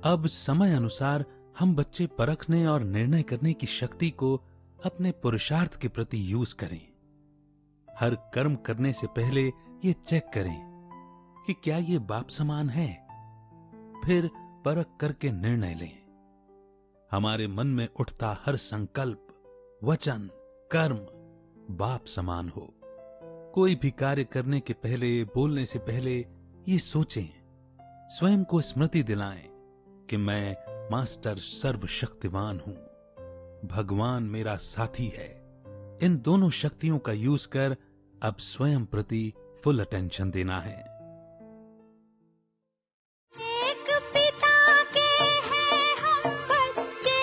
अब समय अनुसार हम बच्चे परखने और निर्णय करने की शक्ति को अपने पुरुषार्थ के प्रति यूज करें। हर कर्म करने से पहले ये चेक करें कि क्या ये बाप समान है, फिर परख करके निर्णय लें। हमारे मन में उठता हर संकल्प, वचन, कर्म बाप समान हो। कोई भी कार्य करने के पहले, बोलने से पहले ये सोचें, स्वयं को स्मृति दिलाएं कि मैं मास्टर सर्वशक्तिवान हूं, भगवान मेरा साथी है। इन दोनों शक्तियों का यूज कर अब स्वयं प्रति फुल अटेंशन देना है। एक पिता के हैं हम बच्चे,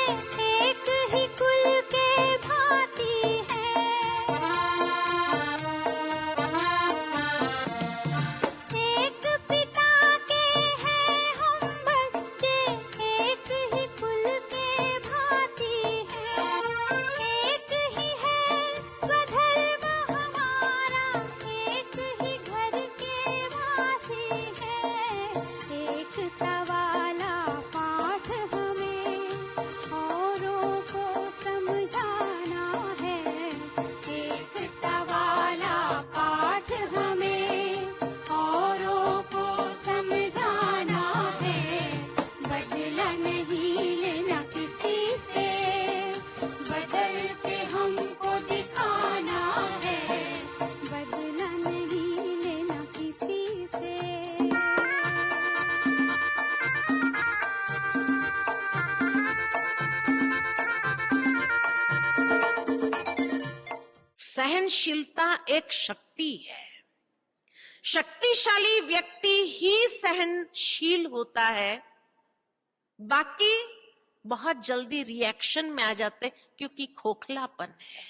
एक ही कुल के भांति हैं। एक पिता के हैं हम बच्चे, एक ही कुल के भांति हैं। एक ही है स्वधर्म हमारा, एक ही घर के वासी हैं। एकता वाला पाठ हमें औरों को समझाना है। एकता वाला पाठ हमें औरों को समझाना है। बदला नहीं लेना किसी से, बदल के हमको दिखाना है। बदला नहीं लेना किसी से। सहनशीलता एक शक्ति है। शक्तिशाली व्यक्ति ही सहनशील होता है, बाकी बहुत जल्दी रिएक्शन में आ जाते क्योंकि खोखलापन है।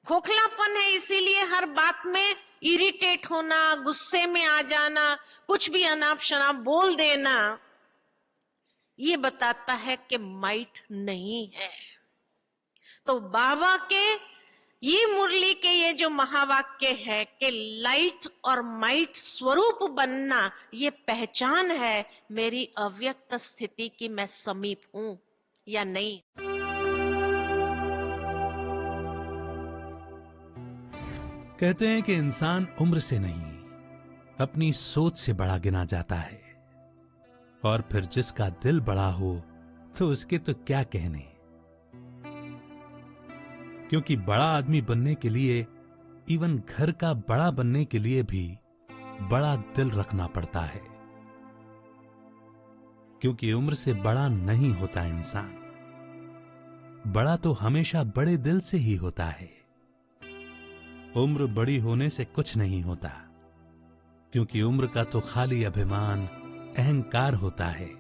खोखलापन है, इसीलिए हर बात में इरिटेट होना, गुस्से में आ जाना, कुछ भी अनाप शनाप बोल देना, ये बताता है कि माइट नहीं है। तो बाबा के ये मुरली के ये जो महावाक्य है कि लाइट और माइट स्वरूप बनना, ये पहचान है मेरी अव्यक्त स्थिति की मैं समीप हूं या नहीं। कहते हैं कि इंसान उम्र से नहीं, अपनी सोच से बड़ा गिना जाता है। और फिर जिसका दिल बड़ा हो तो उसके तो क्या कहने, क्योंकि बड़ा आदमी बनने के लिए, इवन घर का बड़ा बनने के लिए भी बड़ा दिल रखना पड़ता है। क्योंकि उम्र से बड़ा नहीं होता इंसान, बड़ा तो हमेशा बड़े दिल से ही होता है। उम्र बड़ी होने से कुछ नहीं होता, क्योंकि उम्र का तो खाली अभिमान, अहंकार होता है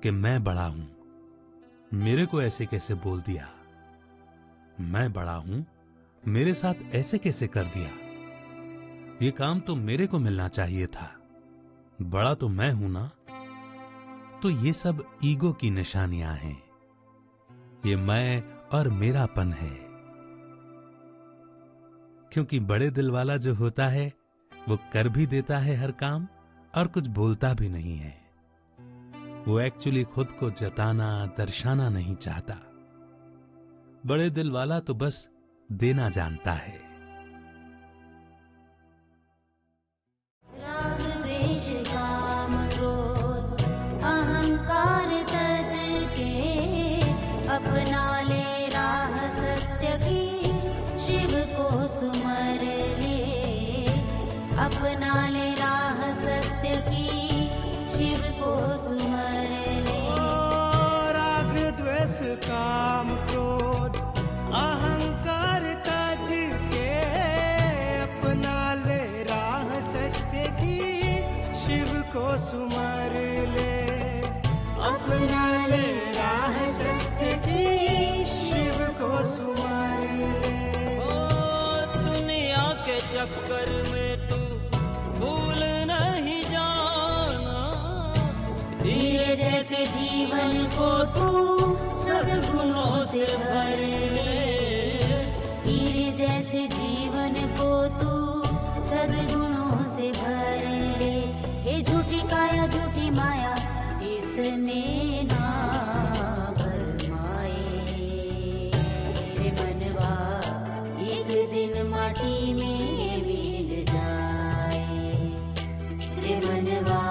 कि मैं बड़ा हूं, मेरे को ऐसे कैसे बोल दिया, मैं बड़ा हूं, मेरे साथ ऐसे कैसे कर दिया, ये काम तो मेरे को मिलना चाहिए था, बड़ा तो मैं हूं ना। तो ये सब ईगो की निशानियां हैं, ये मैं और मेरापन है। क्योंकि बड़े दिल वाला जो होता है वो कर भी देता है हर काम और कुछ बोलता भी नहीं है। वो एक्चुअली खुद को जताना, दर्शाना नहीं चाहता। बड़े दिल वाला तो बस देना जानता है। राग द्वेष काम क्रोध अहंकार तज के, अपना ले राह सत्य की, शिव को सुमर ले। अपना ले राह सत्य की, शिव को सुमर ले। राग द्वेष काम क्रोध अहंकार तज के, अपना ले राह सत्य की, शिव को सुमर ले। अपना ले राह सत्य की, शिव को सुमर ले। दुनिया के चक्कर में तू भूल नहीं जाना, धीरे जैसे जीवन को तू सद्गुणों से भर ले। हीरे जैसे जीवन को तू सद्गुणों से भर ले। हे झूठी काया झूठी माया, हे ना भरमाए। रे मनवा एक दिन माटी में मिल जाए। रे मनवा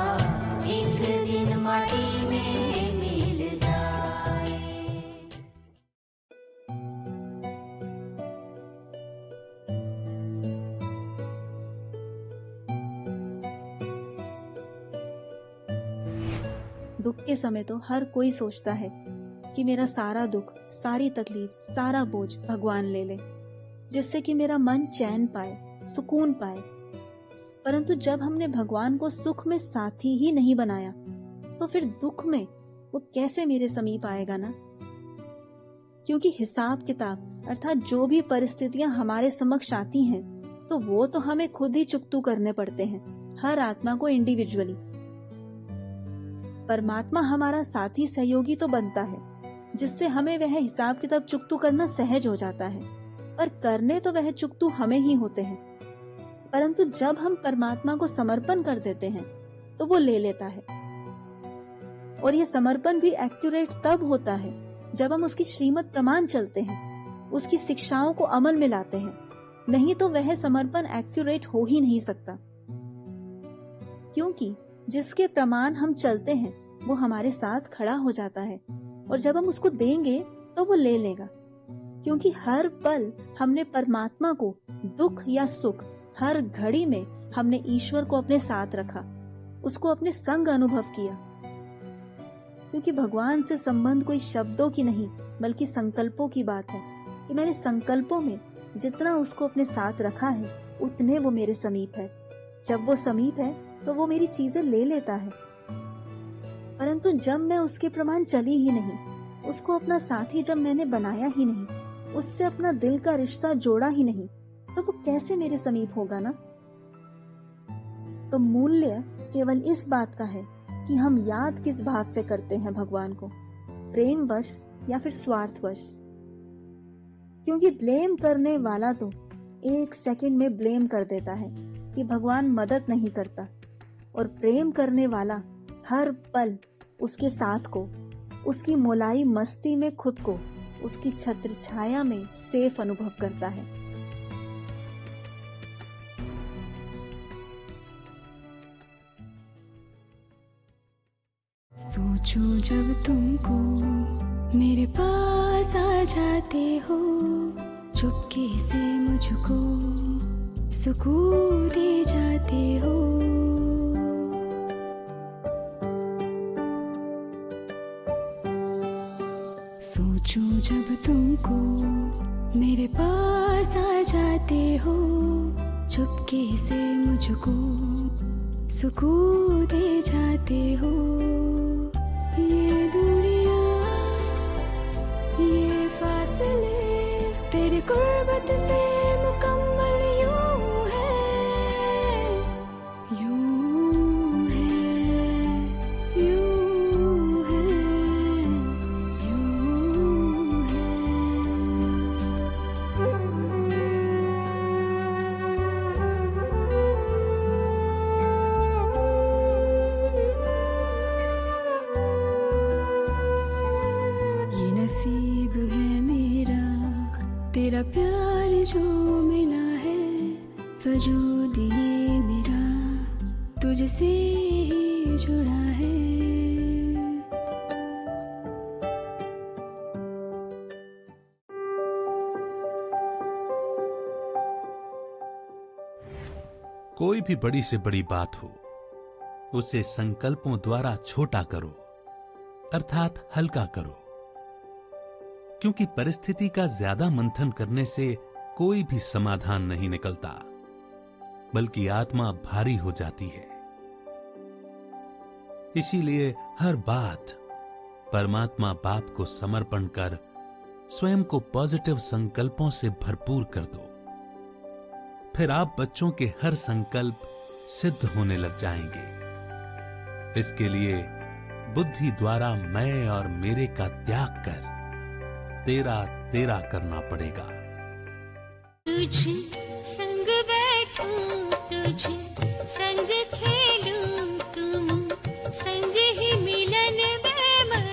एक दिन माटी में मिल जाए। दुख के समय तो हर कोई सोचता है कि मेरा सारा दुख, सारी तकलीफ, सारा बोझ भगवान ले ले, जिससे कि मेरा मन चैन पाए, सुकून पाए। परंतु जब हमने भगवान को सुख में साथी ही नहीं बनाया, तो फिर दुख में वो कैसे मेरे समीप आएगा ना? क्योंकि हिसाब किताब अर्थात जो भी परिस्थितियां हमारे समक्ष आती हैं, तो वो तो हमें खुद ही चुकतू करने पड़ते हैं, हर आत्मा को इंडिविजुअली। परमात्मा हमारा साथी सहयोगी तो बनता है, जिससे हमें वह हिसाब किताब चुकतू करना सहज हो जाता है, पर करने तो वह चुकतू हमें ही होते हैं। परंतु जब हम परमात्मा को समर्पण कर देते हैं, तो वो ले लेता है। और ये समर्पण भी एक्यूरेट तब होता है जब हम उसकी श्रीमत प्रमाण चलते हैं, उसकी शिक्षाओं को अमल में लाते हैं। नहीं तो वह समर्पण एक्यूरेट हो ही नहीं सकता, क्योंकि जिसके प्रमाण हम चलते हैं वो हमारे साथ खड़ा हो जाता है, और जब हम उसको देंगे तो वो ले लेगा। क्योंकि हर पल हमने परमात्मा को दुख या सुख, हर घड़ी में हमने ईश्वर को अपने साथ रखा, उसको अपने संग अनुभव किया। क्योंकि भगवान से संबंध कोई शब्दों की नहीं बल्कि संकल्पों की बात है, कि मैंने संकल्पों में जितना उसको अपने साथ रखा है उतने वो मेरे समीप है। जब वो समीप है तो वो मेरी चीजें ले लेता है। परंतु जब मैं उसके प्रमाण चली ही नहीं, उसको अपना साथी जब मैंने बनाया ही नहीं, उससे अपना दिल का रिश्ता जोड़ा ही नहीं, तो वो कैसे मेरे समीप होगा ना? तो मूल्य केवल इस बात का है कि हम याद किस भाव से करते हैं भगवान को, प्रेमवश या फिर स्वार्थवश। क्योंकि ब्लेम करने वाला तो एक सेकंड में ब्लेम कर देता है कि भगवान मदद नहीं करता, और प्रेम करने वाला हर पल उसके साथ को, उसकी मोलाई मस्ती में खुद को, उसकी छत्र छाया में सेफ अनुभव करता है। सोचो जब तुमको मेरे पास आ जाते हो, चुपके से मुझको सुकून दे जाते हो। सोचो जब तुमको मेरे पास आ जाते हो, चुपके से मुझको सुकून दे जाते हो। ये दूरियां, ये फासले तेरी कुर्बत से मुकम्मल यूं है, यूं है, यूं है, यूं है। ये नसीब है मेरा, तेरा प्यार जो मिला है, वजूद ये मेरा तुझसे ही जुड़ा है। कोई भी बड़ी से बड़ी बात हो, उसे संकल्पों द्वारा छोटा करो, अर्थात हल्का करो। क्योंकि परिस्थिति का ज्यादा मंथन करने से कोई भी समाधान नहीं निकलता, बल्कि आत्मा भारी हो जाती है। इसीलिए हर बात परमात्मा बाप को समर्पण कर स्वयं को पॉजिटिव संकल्पों से भरपूर कर दो। फिर आप बच्चों के हर संकल्प सिद्ध होने लग जाएंगे। इसके लिए बुद्धि द्वारा मैं और मेरे का त्याग कर तेरा तेरा करना पड़ेगा। तुझ संग बैठूं, तुझ संग खेलूं, तुम संग ही मिलन में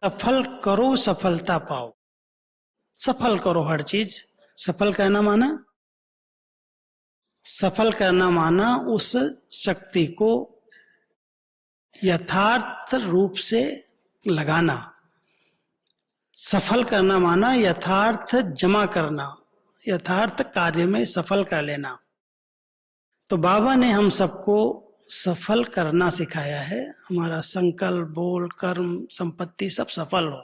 सफल करो सफलता पाओ। सफल करो हर चीज। सफल करना माना, सफल करना माना उस शक्ति को यथार्थ रूप से लगाना। सफल करना माना यथार्थ जमा करना, यथार्थ कार्य में सफल कर लेना। तो बाबा ने हम सबको सफल करना सिखाया है। हमारा संकल्प, बोल, कर्म, संपत्ति सब सफल हो।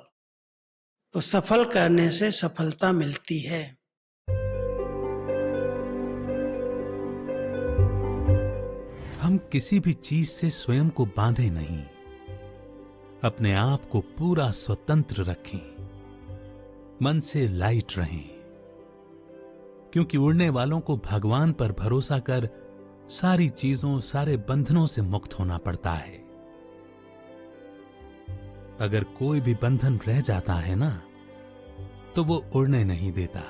तो सफल करने से सफलता मिलती है। हम किसी भी चीज से स्वयं को बांधे नहीं, अपने आप को पूरा स्वतंत्र रखें, मन से लाइट रहें, क्योंकि उड़ने वालों को भगवान पर भरोसा कर सारी चीजों, सारे बंधनों से मुक्त होना पड़ता है। अगर कोई भी बंधन रह जाता है ना, तो वो उड़ने नहीं देता।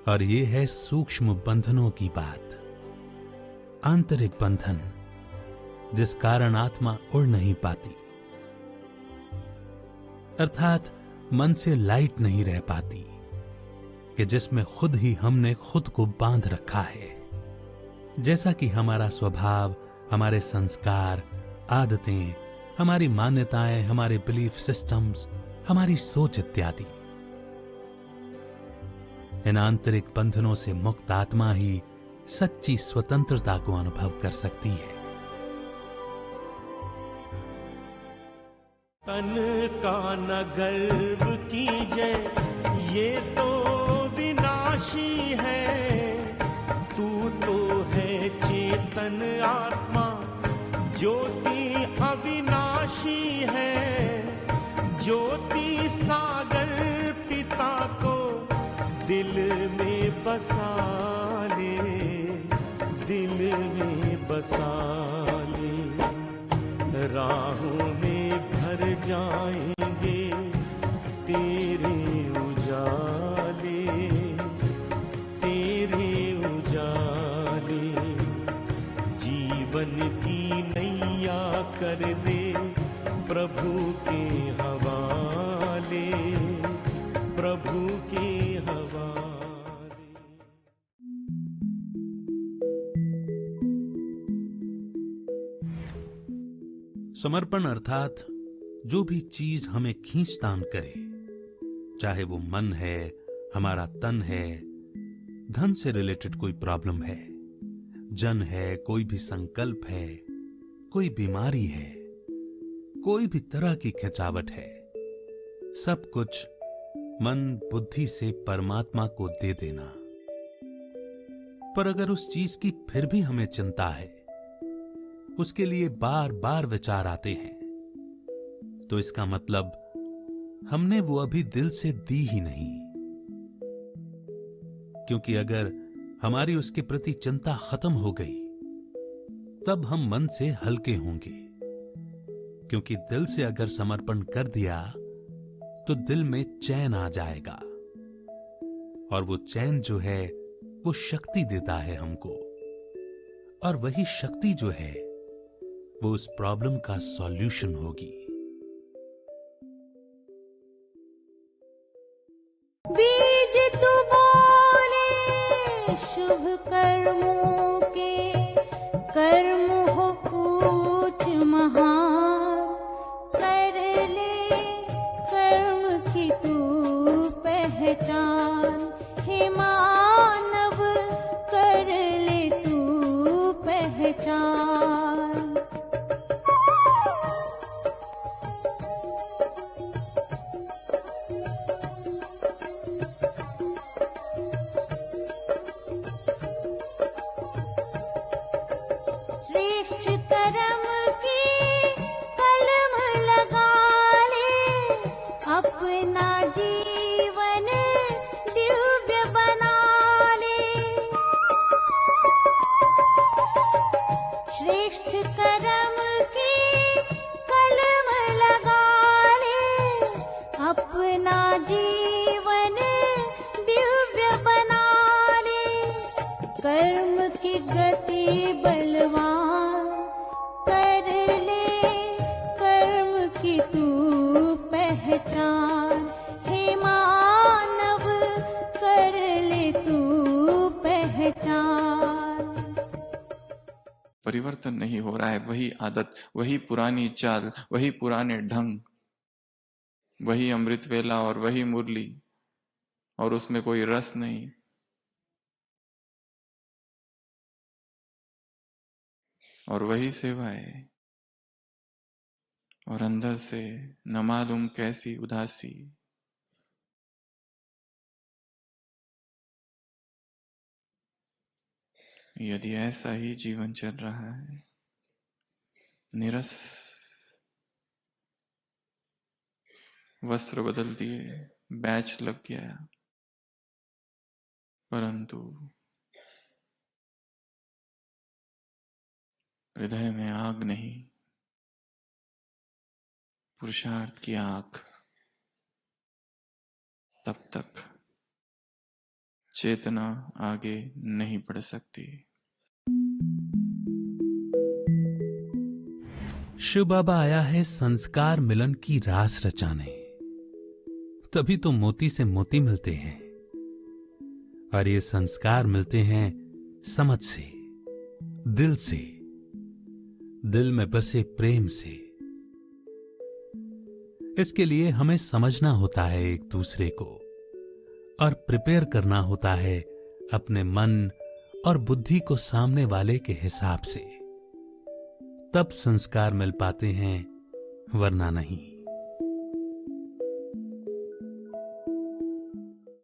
और ये है सूक्ष्म बंधनों की बात, आंतरिक बंधन, जिस कारण आत्मा उड़ नहीं पाती, अर्थात मन से लाइट नहीं रह पाती, कि जिसमें खुद ही हमने खुद को बांध रखा है। जैसा कि हमारा स्वभाव, हमारे संस्कार, आदतें, हमारी मान्यताएं, हमारे बिलीफ सिस्टम्स, हमारी सोच इत्यादि। इन आंतरिक बंधनों से मुक्त आत्मा ही सच्ची स्वतंत्रता को अनुभव कर सकती है। तन का न गर्व कीजे, ये तो विनाशी है। तू तो है चेतन आत्मा, ज्योति अविनाशी है। ज्योति सागर पिता को दिल में बसा ले, दिल में बसा ले। राहों में भर जाएंगे तेरे उजाले, तेरे उजाले। जीवन की नैया कर दे प्रभु के हवाले, प्रभु के हवाले। समर्पण अर्थात जो भी चीज हमें खींचतान करे, चाहे वो मन है, हमारा तन है, धन से रिलेटेड कोई प्रॉब्लम है, जन है, कोई भी संकल्प है, कोई बीमारी है, कोई भी तरह की खिंचावट है, सब कुछ मन बुद्धि से परमात्मा को दे देना। पर अगर उस चीज की फिर भी हमें चिंता है, उसके लिए बार बार विचार आते हैं, तो इसका मतलब हमने वो अभी दिल से दी ही नहीं। क्योंकि अगर हमारी उसके प्रति चिंता खत्म हो गई, तब हम मन से हल्के होंगे। क्योंकि दिल से अगर समर्पण कर दिया, तो दिल में चैन आ जाएगा। और वो चैन जो है, वो शक्ति देता है हमको। और वही शक्ति जो है, वो उस प्रॉब्लम का सॉल्यूशन होगी। बीज तू बोले शुभ कर्मों के, कर्म हो पूछ महान। कर ले कर्म की तू पहचान, हे मानव कर ले तू पहचान। श्रेष्ठ कर्म की कलम लगा ले, अपना जीवन दिव्य बना ले। श्रेष्ठ कर्म की कलम लगा ले, अपना जीवन दिव्य बना ले। कर्म की गति बलवान, कर ले कर्म की तू तू पहचान। परिवर्तन नहीं हो रहा है, वही आदत, वही पुरानी चाल, वही पुराने ढंग, वही अमृत वेला और वही मुरली, और उसमें कोई रस नहीं। और वही सेवाएं, और अंदर से न मालूम कैसी उदासी। यदि ऐसा ही जीवन चल रहा है, निरस वस्त्र बदल दिए, बैच लग गया, परंतु हृदय में आग नहीं, पुरुषार्थ की आग, तब तक चेतना आगे नहीं बढ़ सकती। शिव बाबा आया है संस्कार मिलन की रास रचाने, तभी तो मोती से मोती मिलते हैं, और ये संस्कार मिलते हैं समझ से, दिल से, दिल में बसे प्रेम से। इसके लिए हमें समझना होता है एक दूसरे को, और प्रिपेयर करना होता है अपने मन और बुद्धि को सामने वाले के हिसाब से, तब संस्कार मिल पाते हैं, वरना नहीं।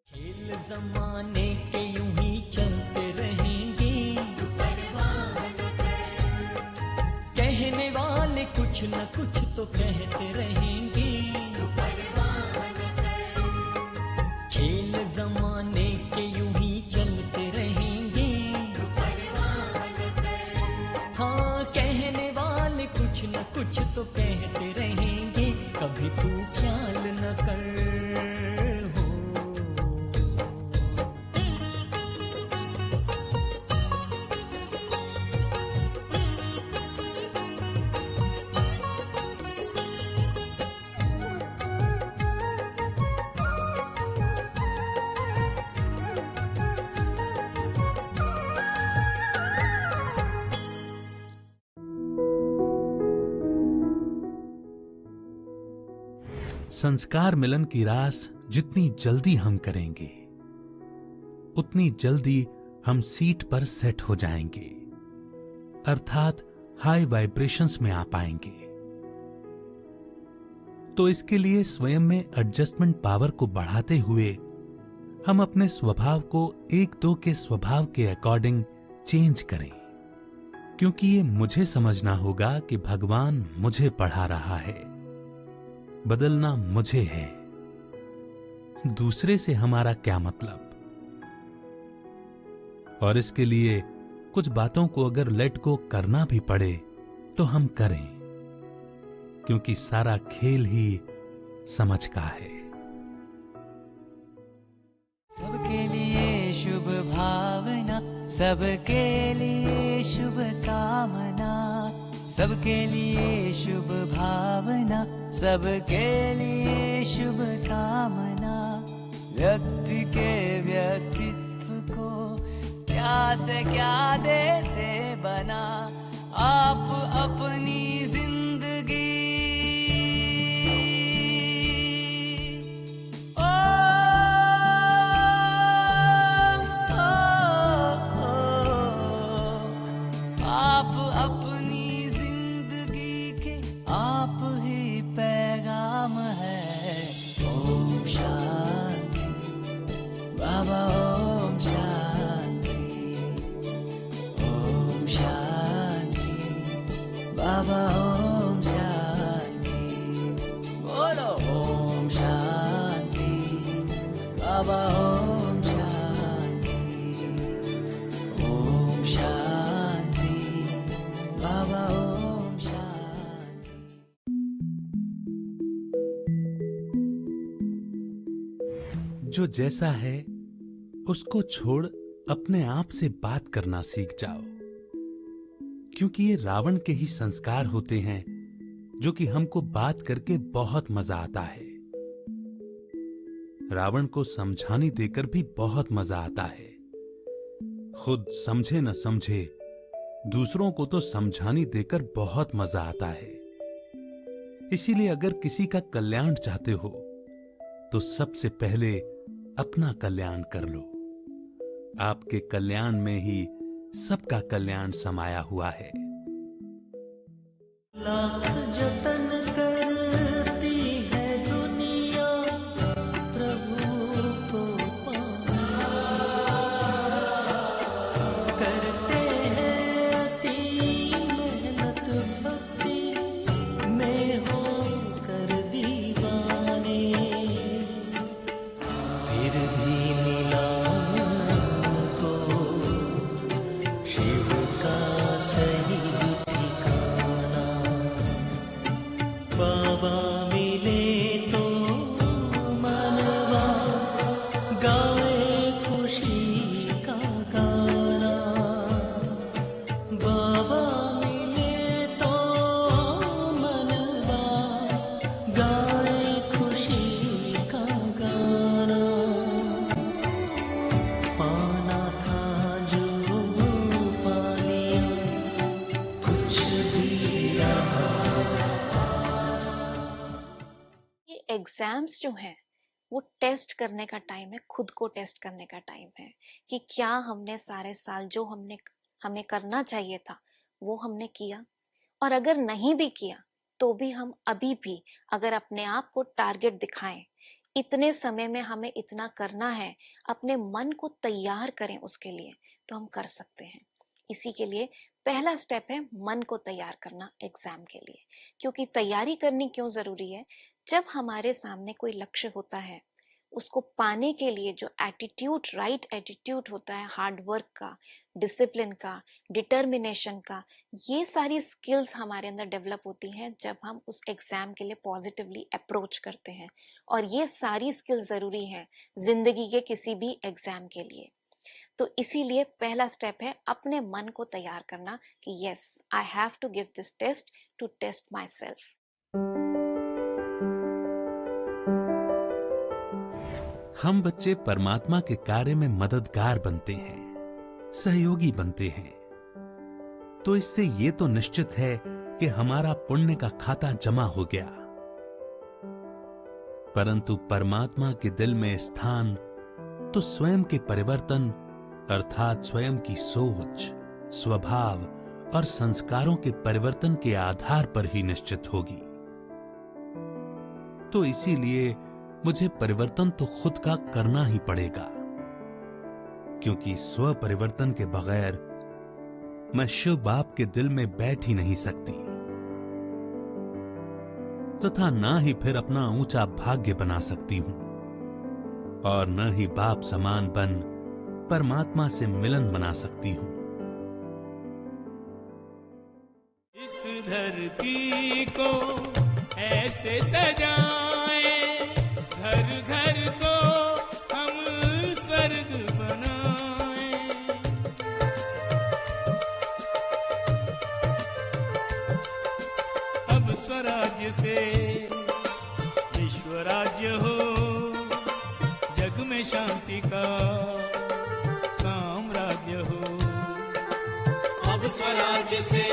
खेल जमाने के यूं ही चलते रहेंगे, कहने वाले कुछ न कुछ तो कहते रहेंगे। खेल जमाने के यूं ही चलते रहेंगे, हाँ कहने वाले कुछ न कुछ तो कहते रहेंगे। कभी तू ख्याल न कर हो, संस्कार मिलन की रास जितनी जल्दी हम करेंगे, उतनी जल्दी हम सीट पर सेट हो जाएंगे, अर्थात हाई वाइब्रेशंस में आ पाएंगे। तो इसके लिए स्वयं में एडजस्टमेंट पावर को बढ़ाते हुए हम अपने स्वभाव को एक दो के स्वभाव के अकॉर्डिंग चेंज करें, क्योंकि ये मुझे समझना होगा कि भगवान मुझे पढ़ा रहा है, बदलना मुझे है, दूसरे से हमारा क्या मतलब। और इसके लिए कुछ बातों को अगर लेट गो करना भी पड़े तो हम करें, क्योंकि सारा खेल ही समझ का है। सबके लिए शुभ भावना, सबके लिए शुभ कामना, सबके लिए शुभ भावना, सबके लिए शुभ कामना। व्यक्ति के व्यक्तित्व को क्या से क्या देते बना, आप अपनी जिंदगी आप अपनी जिंदगी के आप ही पैगाम है। ओम शांति बाबा, ओम शांति, ओम शांति बाबा, ओम शांति। बोलो ओम शांति बाबा, ओम शांति, ओम शांति बाबा, ओम शांति। जो जैसा है उसको छोड़ अपने आप से बात करना सीख जाओ, क्योंकि ये रावण के ही संस्कार होते हैं जो कि हमको बात करके बहुत मजा आता है। रावण को समझाने देकर भी बहुत मजा आता है। खुद समझे न समझे, दूसरों को तो समझाने देकर बहुत मजा आता है। इसीलिए अगर किसी का कल्याण चाहते हो तो सबसे पहले अपना कल्याण कर लो। आपके कल्याण में ही सबका कल्याण समाया हुआ है। लाख जतन करती है दुनिया प्रभु को पाने, करते हैं अति मेहनत भक्ति में हो कर दीवाने, फिर भी मिला उनको शिव का सही ठिकाना। बाबा मिले तो मनवा गाए खुशी का गाना, बाबा मिले तो मनवा गाए खुशी का गाना। पाना था जो पा लिया, कुछ भी रहा। ये एग्जाम्स जो हैं वो टेस्ट करने का टाइम है, खुद को टेस्ट करने का टाइम है कि क्या हमने सारे साल जो हमें करना चाहिए था वो हमने किया, और अगर नहीं भी किया तो भी हम अभी भी अगर अपने आप को टारगेट दिखाएं, इतने समय में हमें इतना करना है, अपने मन को तैयार करें उसके लिए, तो हम कर सकते हैं। इसी के लिए पहला स्टेप है मन को तैयार करना एग्जाम के लिए। क्योंकि तैयारी करनी क्यों जरूरी है? जब हमारे सामने कोई लक्ष्य होता है, उसको पाने के लिए जो एटीट्यूड, राइट एटीट्यूड होता है, हार्ड वर्क का, डिसिप्लिन का, डिटर्मिनेशन का, ये सारी स्किल्स हमारे अंदर डेवलप होती हैं जब हम उस एग्जाम के लिए पॉजिटिवली अप्रोच करते हैं। और ये सारी स्किल्स जरूरी हैं जिंदगी के किसी भी एग्जाम के लिए। तो इसीलिए पहला स्टेप है अपने मन को तैयार करना कि yes, I have to give this test to test myself. हम बच्चे परमात्मा के कार्य में मददगार बनते हैं, सहयोगी बनते हैं, तो इससे ये तो निश्चित है कि हमारा पुण्य का खाता जमा हो गया। परंतु परमात्मा के दिल में स्थान तो स्वयं के परिवर्तन अर्थात स्वयं की सोच, स्वभाव और संस्कारों के परिवर्तन के आधार पर ही निश्चित होगी। तो इसीलिए मुझे परिवर्तन तो खुद का करना ही पड़ेगा, क्योंकि स्व परिवर्तन के बगैर मैं शिव बाप के दिल में बैठ ही नहीं सकती, तथा ना ही फिर अपना ऊंचा भाग्य बना सकती हूं, और न ही बाप समान बन परमात्मा से मिलन बना सकती हूं। इस धरती को ऐसे सजाए, घर घर को हम स्वर्ग बनाए। अब स्वराज्य से विश्व राज्य हो, जग में शांति का साम्राज्य हो। अब स्वराज्य से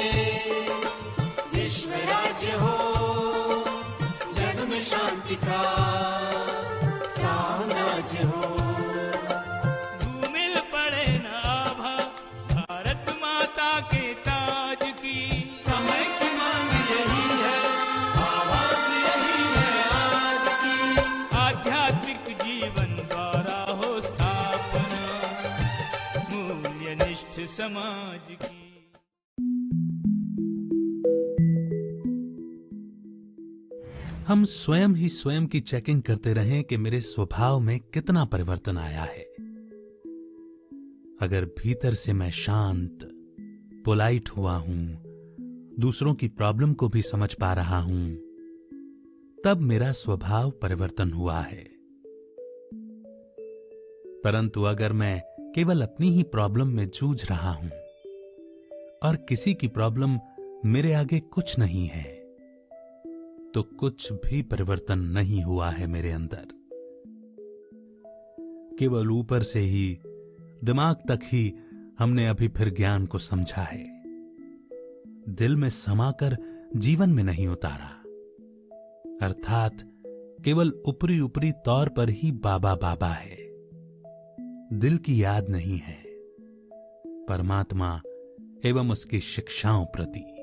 विश्व राज्य हो, जग में शांति का साम्राज्य हो। धूमिल पड़े न आभा भारत माता के ताज की, समय की मांग यही है, आवाज यही है आज की। आध्यात्मिक जीवन द्वारा हो स्थापना मूल्यनिष्ठ समाज की। हम स्वयं ही स्वयं की चेकिंग करते रहें कि मेरे स्वभाव में कितना परिवर्तन आया है। अगर भीतर से मैं शांत, पोलाइट हुआ हूं, दूसरों की प्रॉब्लम को भी समझ पा रहा हूं, तब मेरा स्वभाव परिवर्तन हुआ है। परंतु अगर मैं केवल अपनी ही प्रॉब्लम में जूझ रहा हूं और किसी की प्रॉब्लम मेरे आगे कुछ नहीं है, तो कुछ भी परिवर्तन नहीं हुआ है मेरे अंदर। केवल ऊपर से ही, दिमाग तक ही हमने अभी फिर ज्ञान को समझा है, दिल में समाकर जीवन में नहीं उतारा। अर्थात केवल ऊपरी ऊपरी तौर पर ही बाबा बाबा है, दिल की याद नहीं है परमात्मा एवं उसकी शिक्षाओं प्रति।